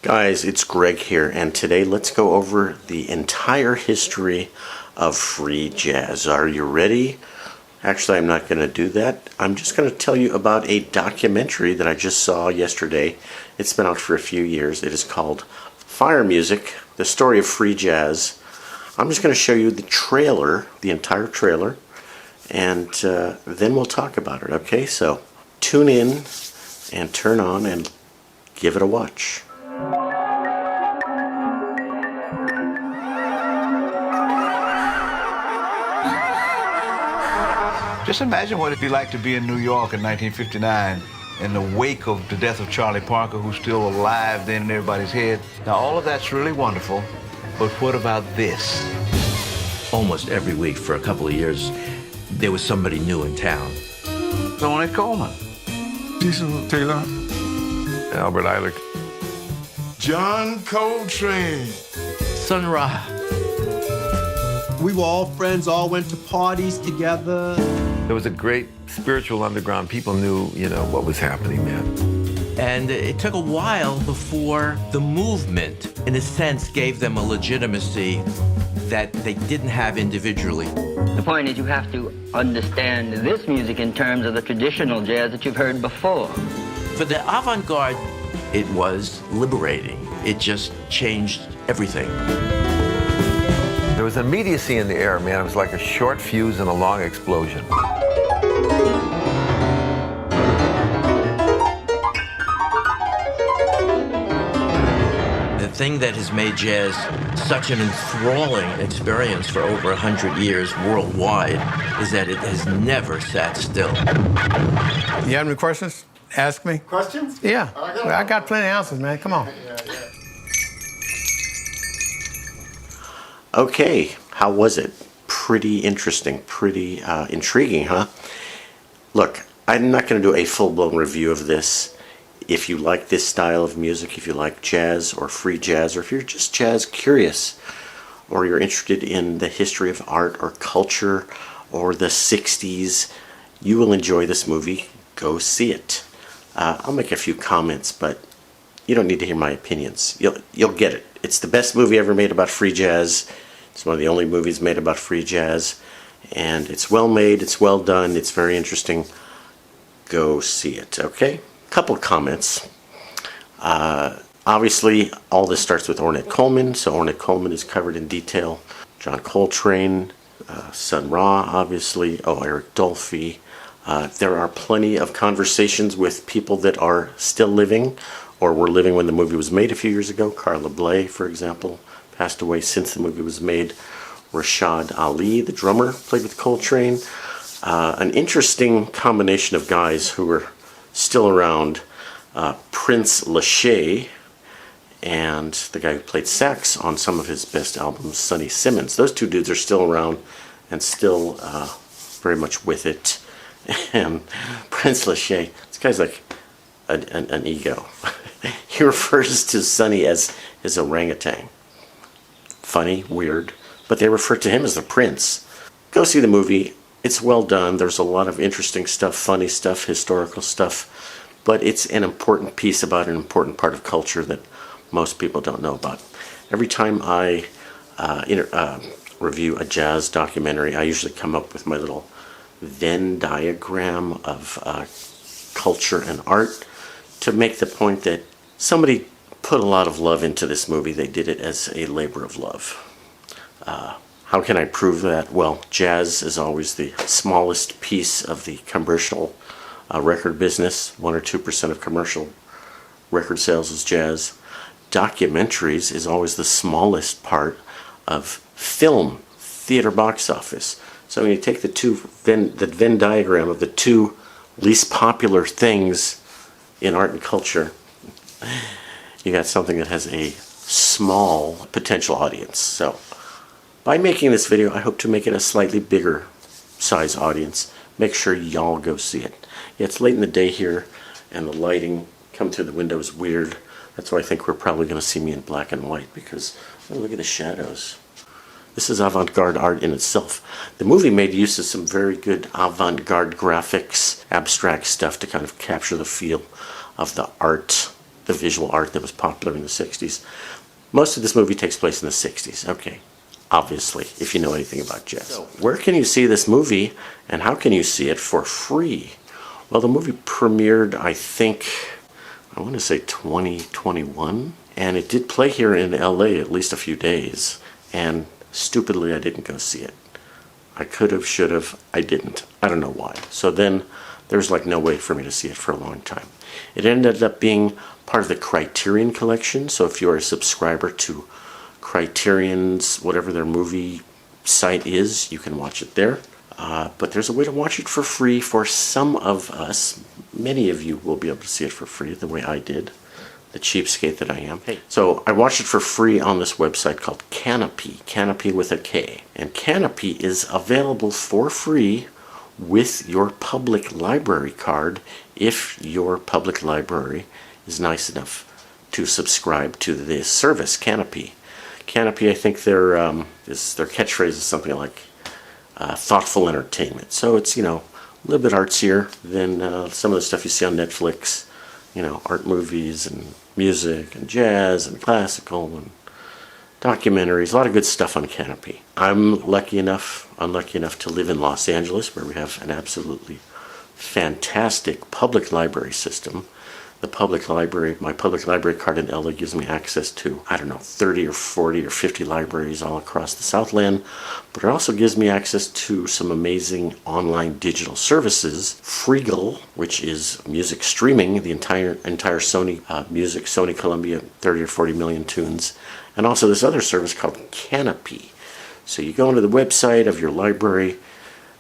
Guys, it's Greg here, and today let's go over the entire history of free jazz. Are you ready? Actually, I'm not going to do that. I'm just going to tell you about a documentary that I just saw yesterday. It's been out for a few years. It is called Fire Music, The Story of Free Jazz. I'm just going to show you the trailer, the entire trailer, and then we'll talk about it, okay? So tune in and turn on and give it a watch. Just imagine what it'd be like to be in New York in 1959 in the wake of the death of Charlie Parker, who's still alive then in everybody's head. Now, all of that's really wonderful, but what about this? Almost every week for a couple of years, there was somebody new in town. Ornette Coleman. Cecil Taylor. Albert Ayler. John Coltrane. Sun Ra. We were all friends, all went to parties together. There was a great spiritual underground. People knew, what was happening there. And it took a while before the movement, in a sense, gave them a legitimacy that they didn't have individually. The point is you have to understand this music in terms of the traditional jazz that you've heard before. For the avant-garde, it was liberating. It just changed everything. There was immediacy in the air, man. It was like a short fuse and a long explosion. The thing that has made jazz such an enthralling experience for over 100 years worldwide is that it has never sat still. You have any questions? Ask me. Questions? Yeah. I got plenty of answers, man. Come on. Okay, how was it? Pretty interesting, pretty intriguing, huh? Look, I'm not going to do a full-blown review of this. If you like this style of music, if you like jazz or free jazz, or if you're just jazz curious, or you're interested in the history of art or culture or the 60s, you will enjoy this movie. Go see it. I'll make a few comments, but you don't need to hear my opinions. You'll get it. It's the best movie ever made about free jazz. It's one of the only movies made about free jazz. And it's well made, it's well done, it's very interesting. Go see it, okay? Couple comments. Obviously, all this starts with Ornette Coleman, so Ornette Coleman is covered in detail. John Coltrane, Sun Ra, obviously. Oh, Eric Dolphy. There are plenty of conversations with people that are still living or were living when the movie was made a few years ago. Carla Bley, for example, passed away since the movie was made. Rashad Ali, the drummer, played with Coltrane. An interesting combination of guys who were still around. Prince Lachey and the guy who played sax on some of his best albums, Sonny Simmons. Those two dudes are still around and still very much with it. And Prince Lachey, this guy's like an ego. He refers to Sonny as his orangutan. Funny, weird, but they refer to him as the prince. Go see the movie. It's well done. There's a lot of interesting stuff, funny stuff, historical stuff, but it's an important piece about an important part of culture that most people don't know about. Every time I review a jazz documentary, I usually come up with my little Venn diagram of culture and art to make the point that somebody put a lot of love into this movie. They did it as a labor of love. How can I prove that? Well, jazz is always the smallest piece of the commercial record business. 1 or 2% of commercial record sales is jazz. Documentaries is always the smallest part of film, theater box office. So when you take the Venn diagram of the two least popular things in art and culture, you got something that has a small potential audience. So by making this video, I hope to make it a slightly bigger size audience. Make sure y'all go see it. Yeah, it's late in the day here, and the lighting coming through the window is weird. That's why I think we're probably going to see me in black and white, because oh, look at the shadows. This is avant-garde art in itself. The movie made use of some very good avant-garde graphics, abstract stuff to kind of capture the feel of the art the visual art that was popular in the 60s. Most of this movie takes place in the 60s, okay, obviously, if you know anything about jazz. So, where can you see this movie, and how can you see it for free? Well, the movie premiered, I think, I want to say 2021, and it did play here in LA at least a few days, and stupidly I didn't go see it. I could have, should have, I didn't. I don't know why. So then there's like no way for me to see it for a long time. It ended up being part of the Criterion collection, so if you're a subscriber to Criterion's, whatever their movie site is, you can watch it there. But there's a way to watch it for free for some of us. Many of you will be able to see it for free the way I did, the cheapskate that I am. So I watched it for free on this website called Kanopy, Kanopy with a K. And Kanopy is available for free with your public library card if your public library is nice enough to subscribe to this service, Kanopy. Kanopy, I think their catchphrase is something like thoughtful entertainment. So it's, a little bit artsier than some of the stuff you see on Netflix, art movies and music and jazz and classical and documentaries, a lot of good stuff on Kanopy. I'm unlucky enough to live in Los Angeles, where we have an absolutely fantastic public library system. My public library card in LA gives me access to, 30 or 40 or 50 libraries all across the Southland, but it also gives me access to some amazing online digital services. Freegal, which is music streaming, the entire Sony music, Sony Columbia, 30 or 40 million tunes, and also this other service called Kanopy. So you go into the website of your library,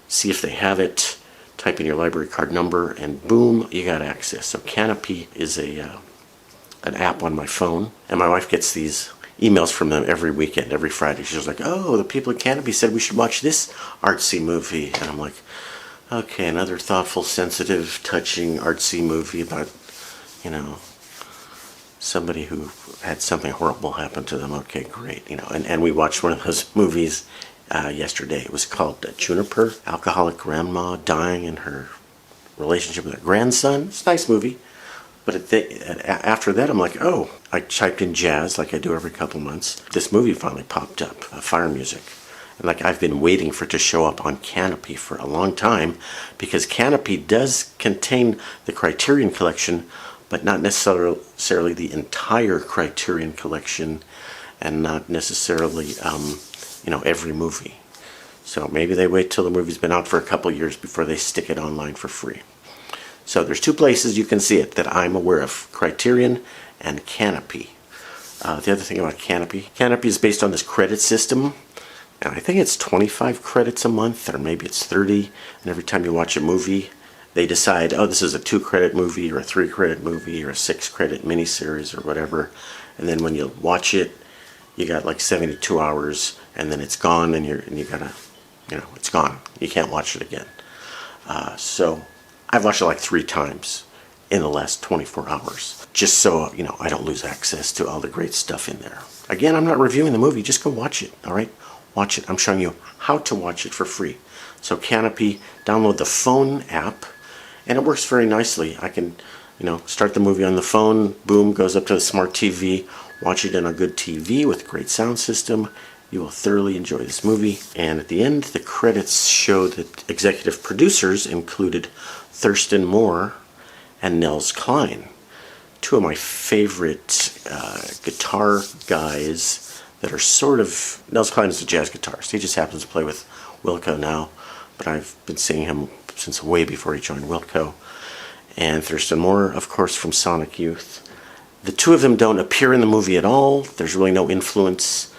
see if they have it, type in your library card number, and boom, you got access. So Kanopy is an app on my phone, and my wife gets these emails from them every weekend, every Friday. She's like, oh, the people at Kanopy said we should watch this artsy movie. And I'm like, okay, another thoughtful, sensitive, touching, artsy movie about, somebody who had something horrible happen to them. Okay, great. And we watched one of those movies yesterday. It was called Juniper, alcoholic grandma dying in her relationship with her grandson. It's a nice movie. But after that, I'm like, oh, I typed in jazz like I do every couple months. This movie finally popped up, Fire Music. And I've been waiting for it to show up on Kanopy for a long time, because Kanopy does contain the Criterion collection, but not necessarily the entire Criterion collection, and not necessarily every movie. So maybe they wait till the movie's been out for a couple years before they stick it online for free. So there's two places you can see it that I'm aware of, Criterion and Kanopy. The other thing about Kanopy is based on this credit system, and I think it's 25 credits a month, or maybe it's 30, and every time you watch a movie, they decide, oh, this is a 2-credit movie, or a 3-credit movie, or a 6-credit miniseries, or whatever, and then when you watch it, you got like 72 hours, and then it's gone, and you gotta, it's gone. You can't watch it again. So I've watched it like 3 times in the last 24 hours, just so, I don't lose access to all the great stuff in there. Again, I'm not reviewing the movie, just go watch it, all right? Watch it. I'm showing you how to watch it for free. So Kanopy, download the phone app, and it works very nicely. I can, start the movie on the phone, boom, goes up to the smart TV, watch it in a good TV with a great sound system. You will thoroughly enjoy this movie. And at the end, the credits show that executive producers included Thurston Moore and Nels Cline, two of my favorite guitar guys that are sort of... Nels Cline is a jazz guitarist. He just happens to play with Wilco now, but I've been seeing him since way before he joined Wilco. And Thurston Moore, of course, from Sonic Youth. The two of them don't appear in the movie at all. There's really no influence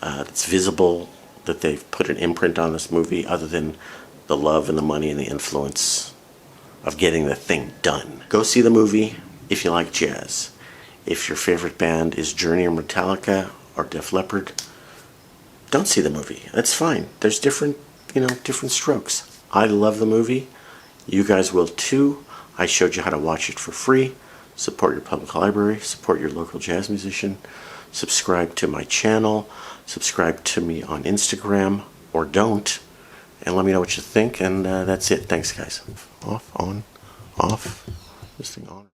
that's visible that they've put an imprint on this movie, other than the love and the money and the influence of getting the thing done. Go see the movie if you like jazz. If your favorite band is Journey or Metallica or Def Leppard, don't see the movie. That's fine. There's different strokes. I love the movie. You guys will too. I showed you how to watch it for free. Support your public library. Support your local jazz musician. Subscribe to my channel. Subscribe to me on Instagram, or don't. And let me know what you think. And that's it. Thanks, guys. Off, on, off. This thing on.